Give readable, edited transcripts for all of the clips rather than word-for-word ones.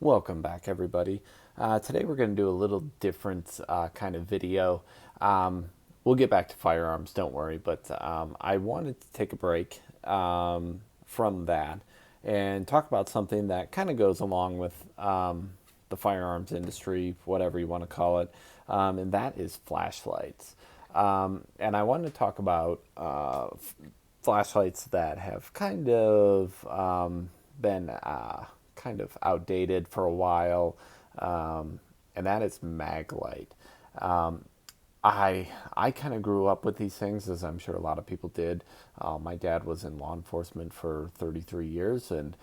Welcome back, everybody. Today we're going to do a little different kind of video. We'll get back to firearms, don't worry, but I wanted to take a break from that and talk about something that kind of goes along with the firearms industry, whatever you want to call it, and that is flashlights. And I wanted to talk about flashlights that have kind of been kind of outdated for a while, and that is Maglite. Um, I kind of grew up with these things, as I'm sure a lot of people did. My dad was in law enforcement for 33 years, and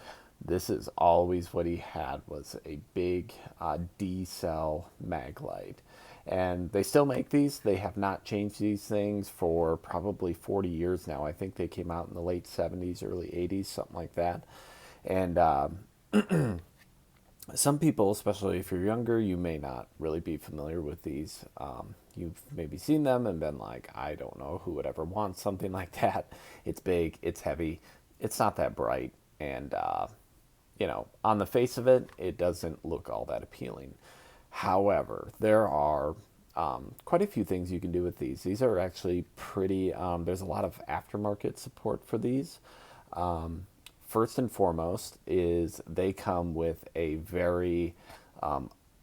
this is always what he had was a big D-cell Maglite. And they still make these. They have not changed these things for probably 40 years now. I think they came out in the late 70s, early 80s, something like that. And some people, especially if you're younger, you may not really be familiar with these. You've maybe seen them and been like, I don't know who would ever want something like that. It's big, it's heavy, it's not that bright, and on the face of it, it doesn't look all that appealing. However, there are quite a few things you can do with these. These are actually pretty, there's a lot of aftermarket support for these. First and foremost is they come with a very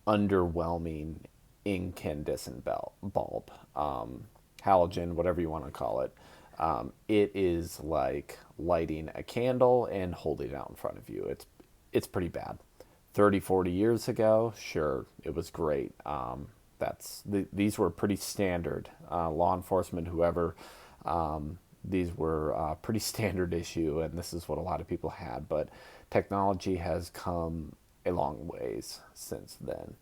underwhelming incandescent bulb, halogen, whatever you want to call it. It is like lighting a candle and holding it out in front of you. It's pretty bad. 30, 40 years ago, sure, it was great. These were pretty standard. Law enforcement, whoever, these were pretty standard issue, and this is what a lot of people had. But technology has come a long ways since then.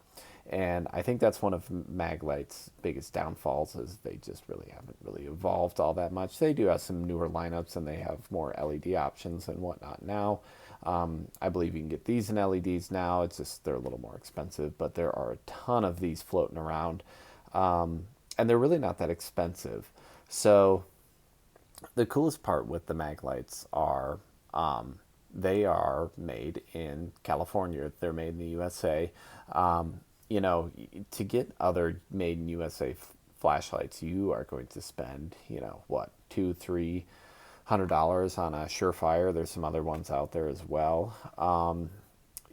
And I think that's one of Maglite's biggest downfalls is they just really haven't really evolved all that much. They do have some newer lineups and they have more LED options and whatnot now. I believe you can get these in LEDs now. It's just they're a little more expensive, but there are a ton of these floating around, and they're really not that expensive. So the coolest part with the Maglites are they are made in California. They're made in the USA. To get other made in USA flashlights, you are going to spend, what, two, $300 on a Surefire. There's some other ones out there as well.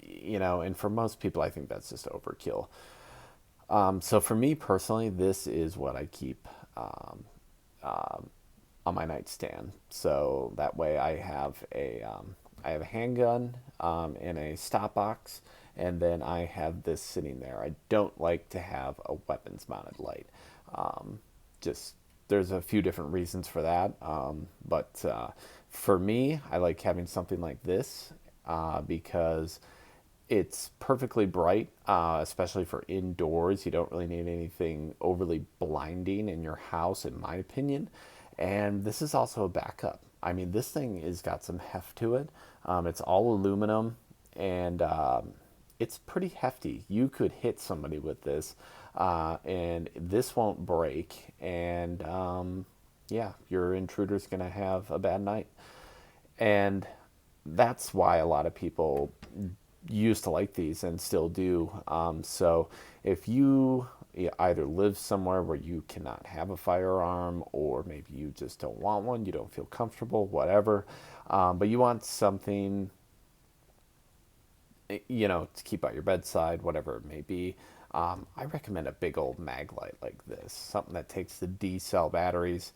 And for most people, I think that's just overkill. So for me personally, this is what I keep on my nightstand. So that way I have a handgun and a stop box, and then I have this sitting there. I don't like to have a weapons mounted light. Just there's a few different reasons for that, but for me, I like having something like this because it's perfectly bright, especially for indoors. You don't really need anything overly blinding in your house, in my opinion. And this is also a backup. I mean, this thing has got some heft to it. It's all aluminum, and it's pretty hefty. You could hit somebody with this, and this won't break. And yeah, your intruder's going to have a bad night. And that's why a lot of people used to like these and still do. So if you either live somewhere where you cannot have a firearm, or maybe you just don't want one, you don't feel comfortable, whatever, but you want something, to keep at your bedside, whatever it may be, I recommend a big old Maglite like this, something that takes the D cell batteries.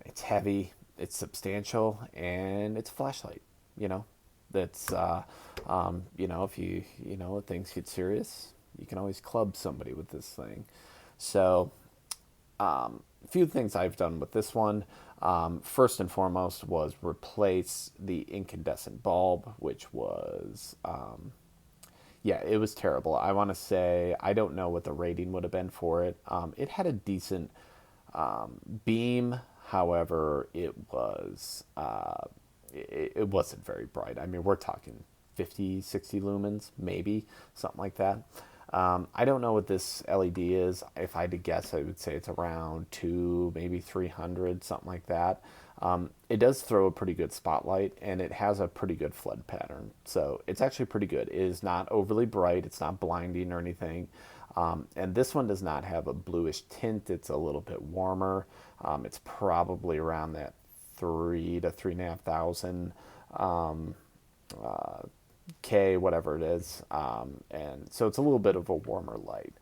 It's heavy, it's substantial, and it's a flashlight. You know, that's if if things get serious, you can always club somebody with this thing. So a few things I've done with this one. First and foremost was replace the incandescent bulb, which was yeah, it was terrible. I want to say I don't know what the rating would have been for it. It had a decent beam, however, it wasn't very bright. I mean, we're talking 50, 60 lumens, maybe something like that. I don't know what this LED is. If I had to guess, I would say it's around two, maybe 300, something like that. It does throw a pretty good spotlight, and it has a pretty good flood pattern. So it's actually pretty good. It is not overly bright. It's not blinding or anything. And this one does not have a bluish tint. It's a little bit warmer. It's probably around that 3 to 3,500 K, whatever it is. And so it's a little bit of a warmer light.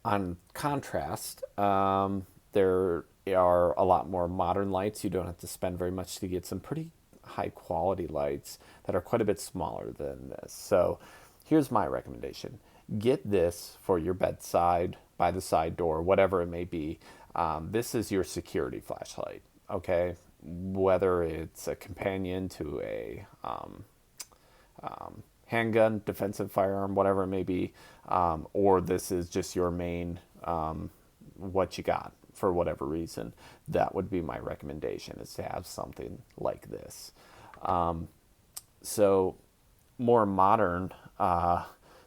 On contrast, there are a lot more modern lights. You don't have to spend very much to get some pretty high quality lights that are quite a bit smaller than this. So here's my recommendation: get this for your bedside, by the side door, whatever it may be. This is your security flashlight, okay? Whether it's a companion to a handgun, defensive firearm, whatever it may be, or this is just your main what you got for whatever reason. That would be my recommendation, is to have something like this. So more modern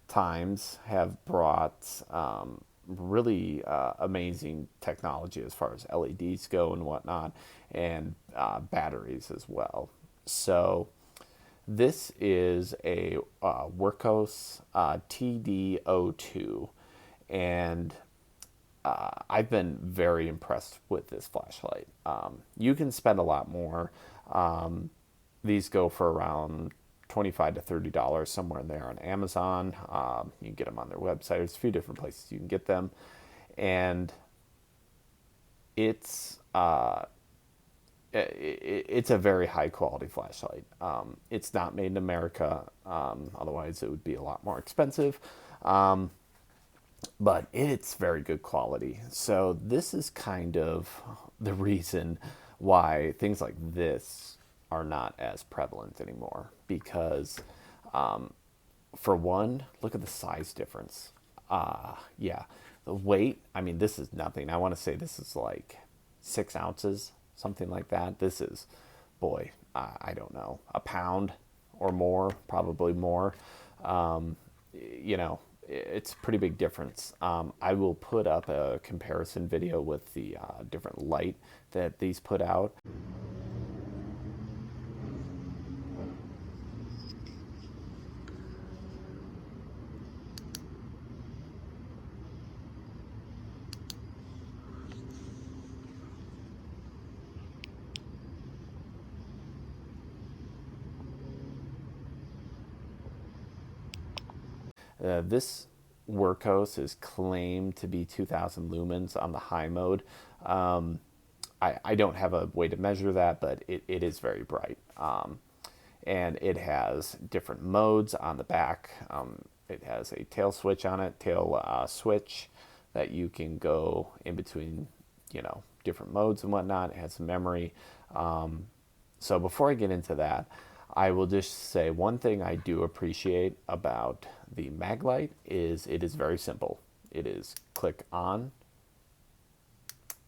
times have brought really amazing technology as far as LEDs go and whatnot, and batteries as well. So this is a Wurkkos TD02, and I've been very impressed with this flashlight. You can spend a lot more. These go for around $25 to $30, somewhere in there on Amazon. You can get them on their website. There's a few different places you can get them, and it's it's a very high quality flashlight. It's not made in America, otherwise it would be a lot more expensive. But it's very good quality. So this is kind of the reason why things like this are not as prevalent anymore. Because, for one, look at the size difference. Yeah, the weight. I mean, this is nothing. I want to say this is like 6 ounces, something like that. This is, boy, I don't know, a pound or more, probably more. You know, it's a pretty big difference. I will put up a comparison video with the different light that these put out. This Wurkkos is claimed to be 2,000 lumens on the high mode. I don't have a way to measure that, but it is very bright. And it has different modes on the back. It has a tail switch on it, tail switch that you can go in between, you know, different modes and whatnot. It has some memory. So before I get into that, I will just say one thing I do appreciate about the Maglite is it is very simple. It is click on,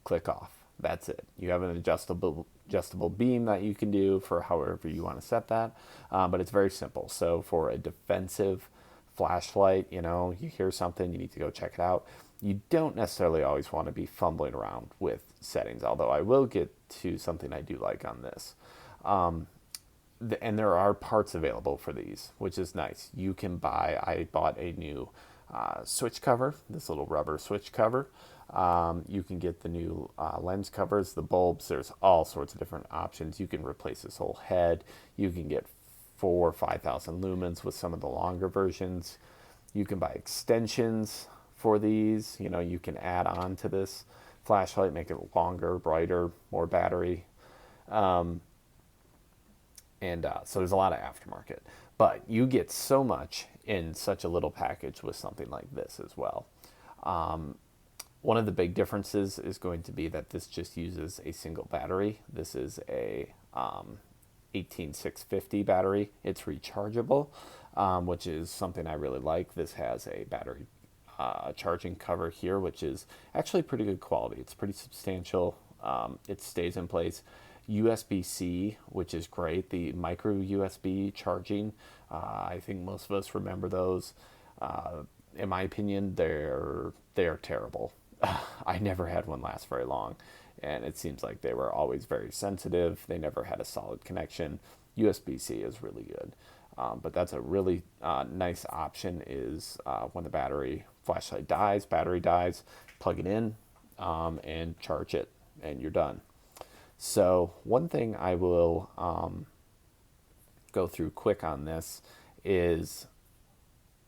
click off. That's it. You have an adjustable beam that you can do for however you want to set that, but it's very simple. So for a defensive flashlight, you know, you hear something, you need to go check it out. You don't necessarily always want to be fumbling around with settings, although I will get to something I do like on this. And there are parts available for these, which is nice. You can buy, I bought a new switch cover, this little rubber switch cover. You can get the new lens covers, the bulbs. There's all sorts of different options. You can replace this whole head. You can get 4,000 or 5,000 lumens with some of the longer versions. You can buy extensions for these. You know, you can add on to this flashlight, make it longer, brighter, more battery. And so there's a lot of aftermarket. But you get so much in such a little package with something like this as well. One of the big differences is going to be that this just uses a single battery. This is a 18650 battery. It's rechargeable, which is something I really like. This has a battery charging cover here, which is actually pretty good quality. It's pretty substantial. It stays in place. USB-C, which is great. The micro USB charging, I think most of us remember those. In my opinion, they're terrible. I never had one last very long, and it seems like they were always very sensitive. They never had a solid connection. USB-C is really good, but that's a really nice option. Is when the battery dies, plug it in and charge it, and you're done. So one thing I will go through quick on this is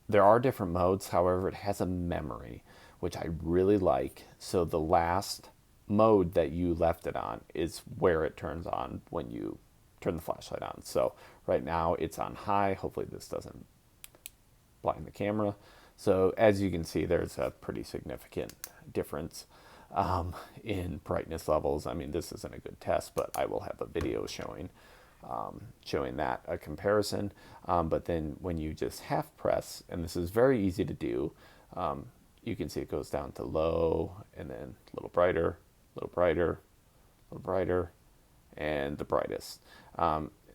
there are different modes. However, it has a memory, which I really like. So the last mode that you left it on is where it turns on when you turn the flashlight on. So right now it's on high. Hopefully this doesn't blind the camera. So as you can see, there's a pretty significant difference in brightness levels. I mean, this isn't a good test, but I will have a video showing that a comparison. But then when you just half press, and this is very easy to do, you can see it goes down to low, and then a little brighter, a little brighter, a little brighter, and the brightest.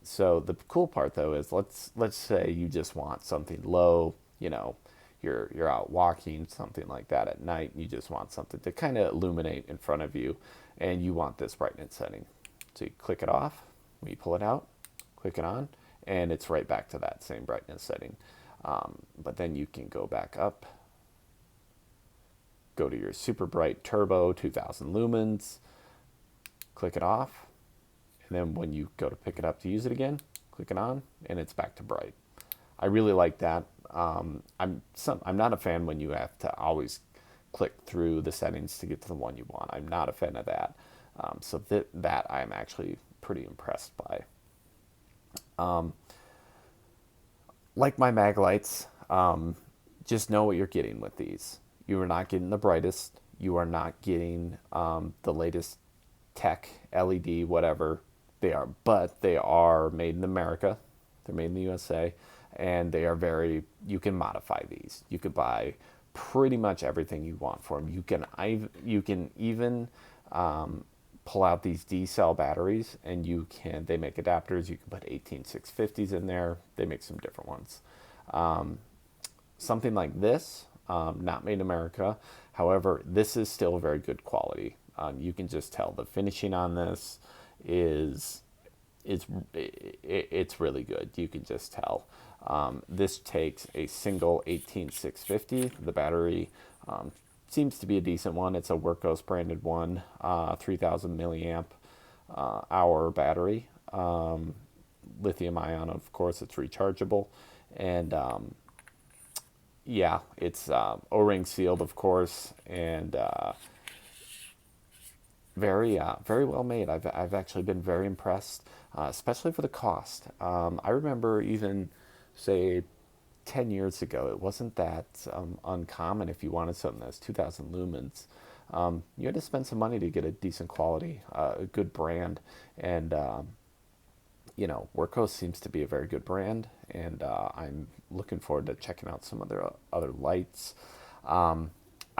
So the cool part though is let's say you just want something low, you know, you're out walking, something like that at night, and you just want something to kind of illuminate in front of you, and you want this brightness setting. So you click it off, when you pull it out, click it on, and it's right back to that same brightness setting. But then you can go back up, go to your super bright turbo 2000 lumens, click it off, and then when you go to pick it up to use it again, click it on, and it's back to bright. I really like that. I'm not a fan when you have to always click through the settings to get to the one you want. I'm not a fan of that. So that I'm actually pretty impressed by. Like my Maglites, just know what you're getting with these. You are not getting the brightest. You are not getting the latest tech, LED, whatever they are. But they are made in America. They're made in the USA. And they are you can modify these. You could buy pretty much everything you want for them. You can even pull out these D-cell batteries, and they make adapters. You can put 18650s in there. They make some different ones. Something like this, not made in America. However, this is still very good quality. You can just tell the finishing on this it's really good. You can just tell. This takes a single 18650. The battery seems to be a decent one. It's a Wurkkos branded one, 3000 milliamp hour battery. Lithium ion, of course, it's rechargeable. And yeah, it's O-ring sealed, of course, and very well made. I've actually been very impressed, especially for the cost. I remember even, say, 10 years ago, it wasn't that uncommon if you wanted something that's 2000 lumens. You had to spend some money to get a decent quality, a good brand. And, Wurkkos seems to be a very good brand. And I'm looking forward to checking out some of their other lights. I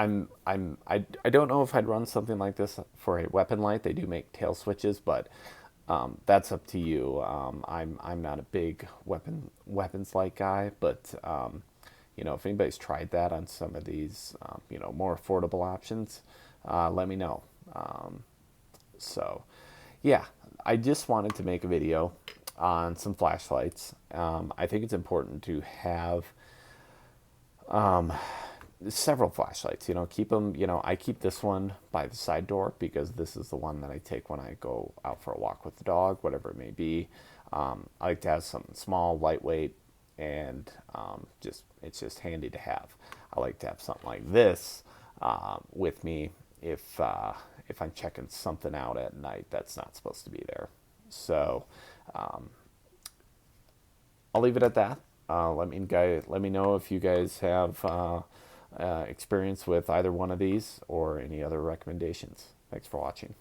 don't know if I'd run something like this for a weapon light. They do make tail switches, but that's up to you. I'm not a big weapons light guy, but if anybody's tried that on some of these more affordable options, let me know. So yeah, I just wanted to make a video on some flashlights. I think it's important to have several flashlights. Keep them. I keep this one by the side door because this is the one that I take when I go out for a walk with the dog, whatever it may be. I like to have something small, lightweight, and it's just handy to have. I like to have something like this with me if I'm checking something out at night that's not supposed to be there. So I'll leave it at that. Let me know if you guys have experience with either one of these or any other recommendations. Thanks for watching.